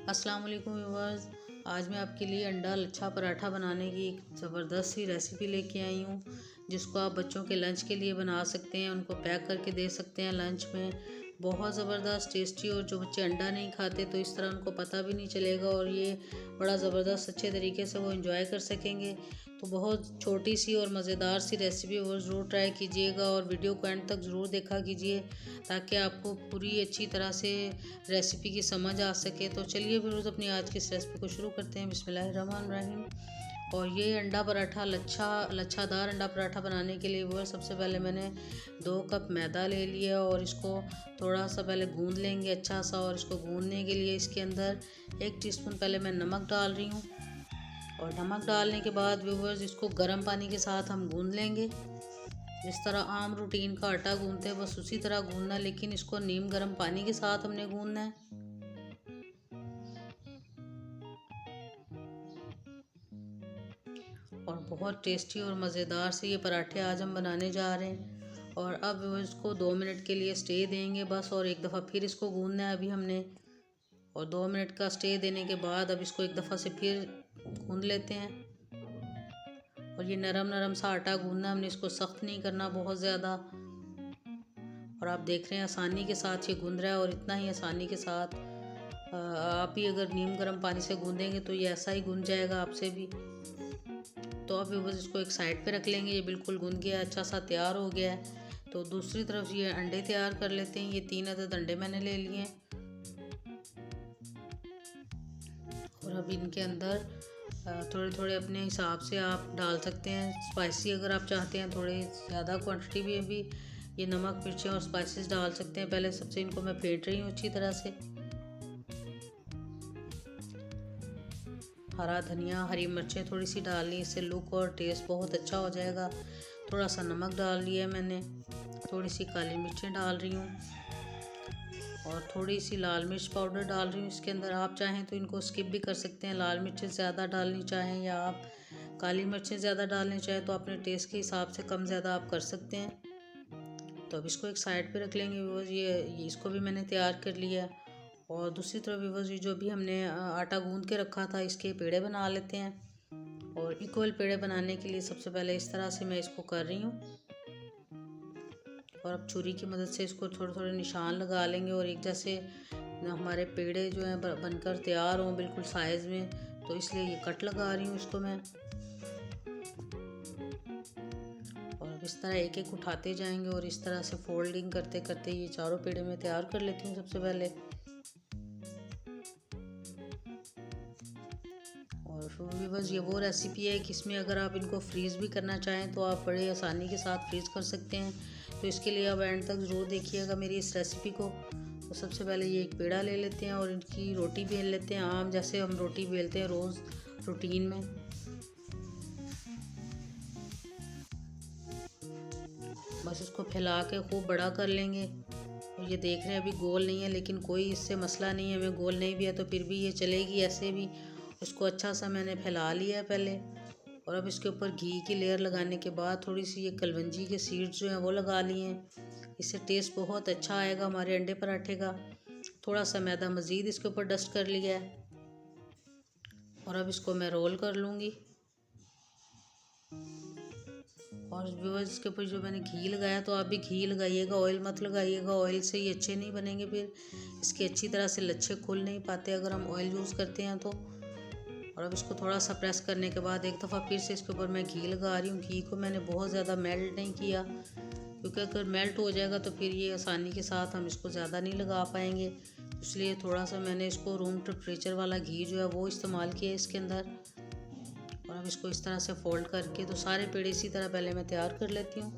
अस्सलाम वालेकुम व्यूअर्स। आज मैं आपके लिए अंडा लच्छा पराठा बनाने की एक ज़बरदस्त सी रेसिपी लेके आई हूँ, जिसको आप बच्चों के लंच के लिए बना सकते हैं, उनको पैक करके दे सकते हैं लंच में। बहुत ज़बरदस्त टेस्टी, और जो बच्चे अंडा नहीं खाते तो इस तरह उनको पता भी नहीं चलेगा और ये बड़ा ज़बरदस्त अच्छे तरीके से वो एंजॉय कर सकेंगे। तो बहुत छोटी सी और मज़ेदार सी रेसिपी, वो ज़रूर ट्राई कीजिएगा और वीडियो को एंड तक ज़रूर देखा कीजिए, ताकि आपको पूरी अच्छी तरह से रेसिपी की समझ आ सके। तो चलिए फिर अपनी आज की इस रेसिपी को शुरू करते हैं। बिस्मिल्लाहिर्रहमानिर्रहीम। और ये अंडा पराठा लच्छादार अंडा पराठा बनाने के लिए वो सबसे पहले मैंने 2 कप मैदा ले लिया और इसको थोड़ा सा पहले गूंद लेंगे अच्छा सा। और इसको गूंदने के लिए इसके अंदर 1 टीस्पून पहले मैं नमक डाल रही हूँ। और नमक डालने के बाद व्यूवर्स इसको गर्म पानी के साथ हम गूंद लेंगे, जिस तरह आम रूटीन का आटा गूंदते हैं बस उसी तरह गूंदना है, लेकिन इसको नीम गर्म पानी के साथ हमने गूंदना है। और बहुत टेस्टी और मज़ेदार से ये पराठे आज हम बनाने जा रहे हैं। और अब इसको 2 मिनट के लिए स्टे देंगे बस, और एक दफ़ा फिर इसको गूंदना है अभी हमने। और 2 मिनट का स्टे देने के बाद अब इसको एक दफ़ा से फिर गूंद लेते हैं। और ये नरम नरम सा आटा गूंदना, हमने इसको सख्त नहीं करना बहुत ज़्यादा। और आप देख रहे हैं आसानी के साथ ये गूंद रहा है, और इतना ही आसानी के साथ आप ही अगर नीम गर्म पानी से गूंदेंगे तो ये ऐसा ही गूंद जाएगा आपसे भी। तो अब बस इसको एक साइड पे रख लेंगे। ये बिल्कुल गूंद गया, अच्छा सा तैयार हो गया है। तो दूसरी तरफ ये अंडे तैयार कर लेते हैं। ये 3 अदद अंडे मैंने ले लिए हैं। और अब इनके अंदर थोड़े थोड़े अपने हिसाब से आप डाल सकते हैं स्पाइसी, अगर आप चाहते हैं थोड़े ज़्यादा क्वांटिटी में भी ये नमक मिर्चें और स्पाइसेस डाल सकते हैं। पहले सबसे इनको मैं फेंट रही हूँ अच्छी तरह से। हरा धनिया, हरी मिर्चें थोड़ी सी डाल ली, इससे लुक और टेस्ट बहुत अच्छा हो जाएगा। थोड़ा सा नमक डाल लिया मैंने, थोड़ी सी काली मिर्चें डाल रही हूँ और थोड़ी सी लाल मिर्च पाउडर डाल रही हूँ इसके अंदर। आप चाहें तो इनको स्किप भी कर सकते हैं, लाल मिर्चें ज़्यादा डालनी चाहें या आप काली मिर्चें ज़्यादा डालनी चाहें तो अपने टेस्ट के हिसाब से कम ज़्यादा आप कर सकते हैं। तो अब इसको एक साइड पे रख लेंगे व्यूअर्स। ये इसको भी मैंने तैयार कर लिया। और दूसरी तरफ व्यूअर्स ये जो भी हमने आटा गूंद के रखा था, इसके पेड़े बना लेते हैं। और इक्वल पेड़े बनाने के लिए सबसे पहले इस तरह से मैं इसको कर रही हूँ। और अब छुरी की मदद से इसको थोड़े थोड़े निशान लगा लेंगे, और एक जैसे हमारे पेड़े जो हैं बनकर तैयार हों बिल्कुल साइज़ में, तो इसलिए ये कट लगा रही हूँ इसको मैं। और अब इस तरह एक एक उठाते जाएंगे और इस तरह से फोल्डिंग करते करते ये चारों पेड़े मैं तैयार कर लेती हूँ सबसे पहले। और बस ये वो रेसिपी है कि इसमें अगर आप इनको फ्रीज़ भी करना चाहें तो आप बड़े आसानी के साथ फ्रीज़ कर सकते हैं। तो इसके लिए आप एंड तक ज़रूर देखिएगा मेरी इस रेसिपी को। तो सबसे पहले ये एक पेड़ा ले लेते हैं और इनकी रोटी बेल लेते हैं, आम जैसे हम रोटी बेलते हैं रोज़ रूटीन में। बस इसको फैला के खूब बड़ा कर लेंगे। और ये देख रहे हैं अभी गोल नहीं है, लेकिन कोई इससे मसला नहीं है, हमें गोल नहीं भी है तो फिर भी ये चलेगी ऐसे भी। इसको अच्छा सा मैंने फैला लिया है पहले। और अब इसके ऊपर घी की लेयर लगाने के बाद थोड़ी सी ये कलवंजी के सीड्स जो हैं वो लगा लिए हैं। इससे टेस्ट बहुत अच्छा आएगा हमारे अंडे पराठे का। थोड़ा सा मैदा मज़ीद इसके ऊपर डस्ट कर लिया है। और अब इसको मैं रोल कर लूँगी। और व्यूअर्स इसके ऊपर जो मैंने घी लगाया, तो आप भी घी लगाइएगा, ऑयल मत लगाइएगा। ऑयल से ये अच्छे नहीं बनेंगे, फिर इसके अच्छी तरह से लच्छे खुल नहीं पाते अगर हम ऑयल यूज़ करते हैं तो। और अब इसको थोड़ा सा प्रेस करने के बाद एक दफ़ा फिर से इसके ऊपर मैं घी लगा रही हूँ। घी को मैंने बहुत ज़्यादा मेल्ट नहीं किया, क्योंकि अगर मेल्ट हो जाएगा तो फिर ये आसानी के साथ हम इसको ज़्यादा नहीं लगा पाएंगे। इसलिए थोड़ा सा मैंने इसको रूम टेम्परेचर वाला घी जो है वो इस्तेमाल किया है इसके अंदर। और अब इसको इस तरह से फोल्ड करके तो सारे पेड़े इसी तरह पहले मैं तैयार कर लेती हूँ।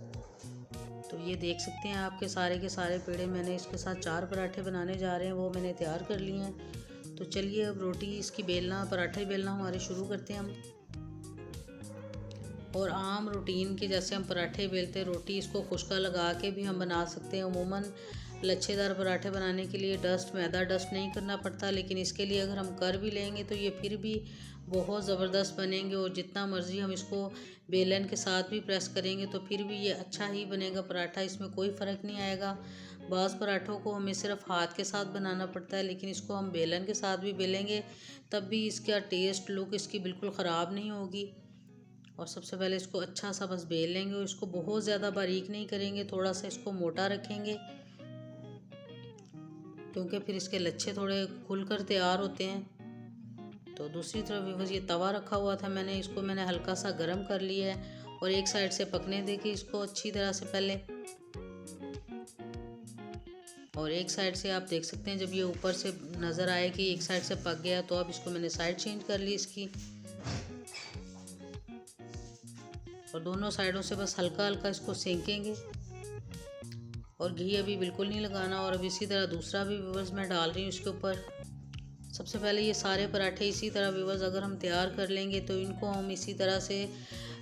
तो ये देख सकते हैं आपके सारे के सारे पेड़े मैंने इसके साथ 4 पराठे बनाने जा रहे हैं वो मैंने तैयार कर लिए हैं। तो चलिए अब रोटी इसकी बेलना, पराठे बेलना हमारे शुरू करते हैं हम। और आम रूटीन के जैसे हम पराठे बेलते हैं, रोटी इसको खुश्का लगा के भी हम बना सकते हैं। अमूमन लच्छेदार पराठे बनाने के लिए मैदा डस्ट नहीं करना पड़ता, लेकिन इसके लिए अगर हम कर भी लेंगे तो ये फिर भी बहुत ज़बरदस्त बनेंगे। और जितना मर्ज़ी हम इसको बेलन के साथ भी प्रेस करेंगे तो फिर भी ये अच्छा ही बनेगा पराठा, इसमें कोई फ़र्क नहीं आएगा। बाज़ पराठों को हमें सिर्फ हाथ के साथ बनाना पड़ता है, लेकिन इसको हम बेलन के साथ भी बेलेंगे तब भी इसका टेस्ट, लुक इसकी बिल्कुल ख़राब नहीं होगी। और सबसे पहले इसको अच्छा सा बस बेल लेंगे और इसको बहुत ज़्यादा बारीक नहीं करेंगे, थोड़ा सा इसको मोटा रखेंगे क्योंकि फिर इसके लच्छे थोड़े खुल कर तैयार होते हैं। तो दूसरी तरफ व्यूअर्स ये तवा रखा हुआ था मैंने, इसको मैंने हल्का सा गर्म कर लिया है और एक साइड से पकने देके इसको अच्छी तरह से पहले, और एक साइड से आप देख सकते हैं जब ये ऊपर से नज़र आए कि एक साइड से पक गया तो अब इसको मैंने साइड चेंज कर ली इसकी, और दोनों साइडों से बस हल्का हल्का इसको सेंकेंगे और घी अभी बिल्कुल नहीं लगाना। और अब इसी तरह दूसरा भी व्यूअर्स मैं डाल रही हूँ इसके ऊपर। सबसे पहले ये सारे पराठे इसी तरह व्यूअर्स अगर हम तैयार कर लेंगे तो इनको हम इसी तरह से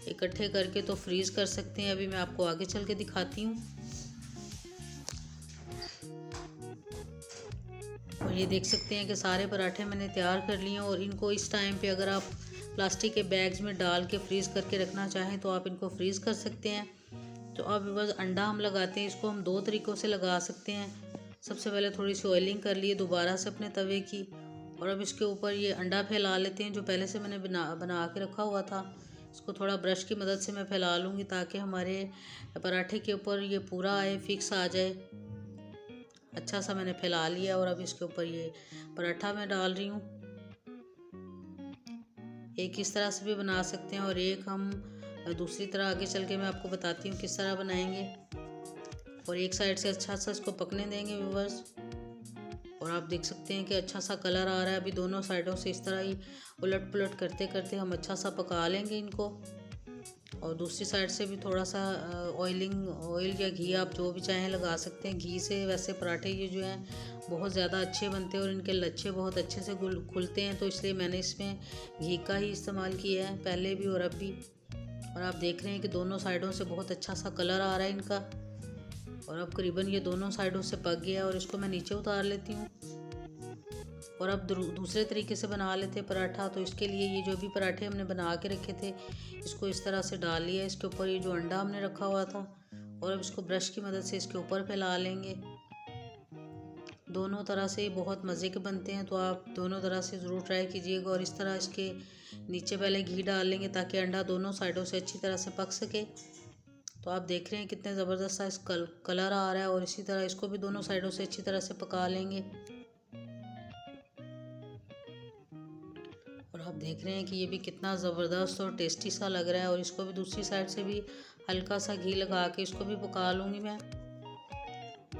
इकट्ठे करके तो फ्रीज़ कर सकते हैं। अभी मैं आपको आगे चल के दिखाती हूँ। और ये देख सकते हैं कि सारे पराठे मैंने तैयार कर लिए हैं और इनको इस टाइम पे अगर आप प्लास्टिक के बैग्स में डाल के फ्रीज़ करके रखना चाहें तो आप इनको फ्रीज़ कर सकते हैं। तो अब बस अंडा हम लगाते हैं, इसको हम दो तरीक़ों से लगा सकते हैं। सबसे पहले थोड़ी सी ऑयलिंग कर लिए दोबारा से अपने तवे की, और अब इसके ऊपर ये अंडा फैला लेते हैं जो पहले से मैंने बना के रखा हुआ था। इसको थोड़ा ब्रश की मदद से मैं फैला लूँगी ताकि हमारे पराठे के ऊपर ये पूरा आए, फिक्स आ जाए। अच्छा सा मैंने फैला लिया और अब इसके ऊपर ये पराठा मैं डाल रही हूँ। एक इस तरह से भी बना सकते हैं और एक हम दूसरी तरह आगे चल के मैं आपको बताती हूँ किस तरह बनाएंगे। और एक साइड से अच्छा सा इसको पकने देंगे व्यूअर्स, और आप देख सकते हैं कि अच्छा सा कलर आ रहा है। अभी दोनों साइडों से इस तरह ही उलट पुलट करते करते हम अच्छा सा पका लेंगे इनको। और दूसरी साइड से भी थोड़ा सा ऑयल या घी आप जो भी चाहें लगा सकते हैं। घी से वैसे पराठे ये जो हैं बहुत ज़्यादा अच्छे बनते हैं और इनके लच्छे बहुत अच्छे से खुलते हैं, तो इसलिए मैंने इसमें घी का ही इस्तेमाल किया है पहले भी और अब भी। और आप देख रहे हैं कि दोनों साइडों से बहुत अच्छा सा कलर आ रहा है इनका, और अब करीबन ये दोनों साइडों से पक गया और इसको मैं नीचे उतार लेती हूँ। और अब दूसरे तरीके से बना लेते हैं पराठा। तो इसके लिए ये जो भी पराठे हमने बना के रखे थे इसको इस तरह से डाल लिया इसके ऊपर ये जो अंडा हमने रखा हुआ था, और अब इसको ब्रश की मदद से इसके ऊपर फैला लेंगे। दोनों तरह से बहुत मज़े के बनते हैं, तो आप दोनों तरह से ज़रूर ट्राई कीजिएगा। और इस तरह इसके नीचे पहले घी डाल लेंगे ताकि अंडा दोनों साइडों से अच्छी तरह से पक सके। तो आप देख रहे हैं कितने ज़बरदस्त सा इस कलर आ रहा है, और इसी तरह इसको भी दोनों साइडों से अच्छी तरह से पका लेंगे। और आप देख रहे हैं कि ये भी कितना ज़बरदस्त और टेस्टी सा लग रहा है। और इसको भी दूसरी साइड से भी हल्का सा घी लगा के इसको भी पका लूँगी मैं।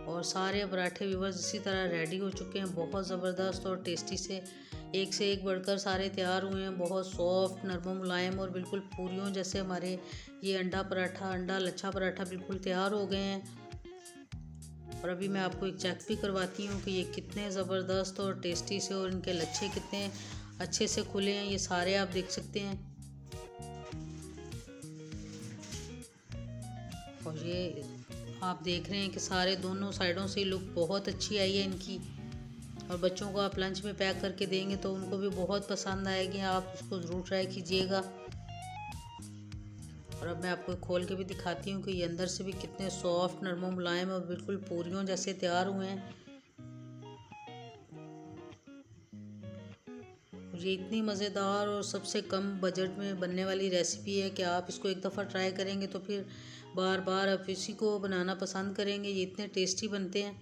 और सारे पराठे व्यूअर्स इसी तरह रेडी हो चुके हैं, बहुत ज़बरदस्त और टेस्टी से एक बढ़कर सारे तैयार हुए हैं। बहुत सॉफ्ट, नरम, मुलायम और बिल्कुल पूरियों जैसे हमारे ये अंडा लच्छा पराठा बिल्कुल तैयार हो गए हैं। और अभी मैं आपको एक चेक भी करवाती हूँ कि ये कितने ज़बरदस्त और टेस्टी से, और इनके लच्छे कितने अच्छे से खुले हैं। ये सारे आप देख सकते हैं, और ये आप देख रहे हैं कि सारे दोनों साइडों से लुक बहुत अच्छी आई है इनकी। और बच्चों को आप लंच में पैक करके देंगे तो उनको भी बहुत पसंद आएगी, आप उसको ज़रूर ट्राई कीजिएगा। और अब मैं आपको खोल के भी दिखाती हूँ कि ये अंदर से भी कितने सॉफ्ट, नरम, मुलायम और बिल्कुल पूरियों जैसे तैयार हुए हैं। ये इतनी मज़ेदार और सबसे कम बजट में बनने वाली रेसिपी है कि आप इसको एक दफ़ा ट्राई करेंगे तो फिर बार बार आप इसी को बनाना पसंद करेंगे। ये इतने टेस्टी बनते हैं।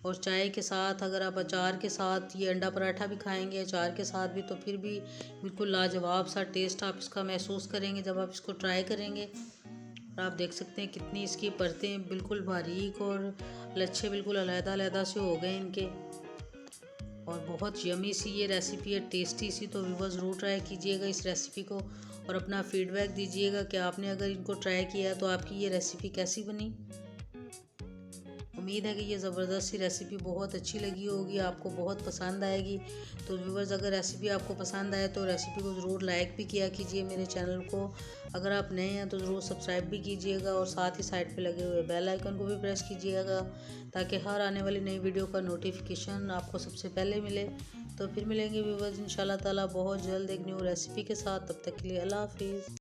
और चाय के साथ, अगर आप अचार के साथ ये अंडा पराठा भी खाएंगे अचार के साथ भी, तो फिर भी बिल्कुल लाजवाब सा टेस्ट आप इसका महसूस करेंगे जब आप इसको ट्राई करेंगे। और आप देख सकते हैं कितनी इसकी परतें बिल्कुल बारीक और लच्छे बिल्कुल अलग-अलग से हो गए इनके। और बहुत यमी सी ये रेसिपी है, टेस्टी सी। तो व्यूअर्स ज़रूर ट्राई कीजिएगा इस रेसिपी को और अपना फीडबैक दीजिएगा कि आपने अगर इनको ट्राई किया है तो आपकी ये रेसिपी कैसी बनी। उम्मीद है कि ये ज़बरदस्त सी रेसिपी बहुत अच्छी लगी होगी, आपको बहुत पसंद आएगी। तो व्यूअर्स अगर रेसिपी आपको पसंद आए तो रेसिपी को ज़रूर लाइक भी किया कीजिए मेरे चैनल को। अगर आप नए हैं तो ज़रूर सब्सक्राइब भी कीजिएगा और साथ ही साइड पे लगे हुए बेल आइकन को भी प्रेस कीजिएगा ताकि हर आने वाली नई वीडियो का नोटिफिकेशन आपको सबसे पहले मिले। तो फिर मिलेंगे व्यूअर्स इंशाल्लाह ताला बहुत जल्द एक न्यू रेसिपी के साथ। तब तक के लिए अल्लाह हाफिज़।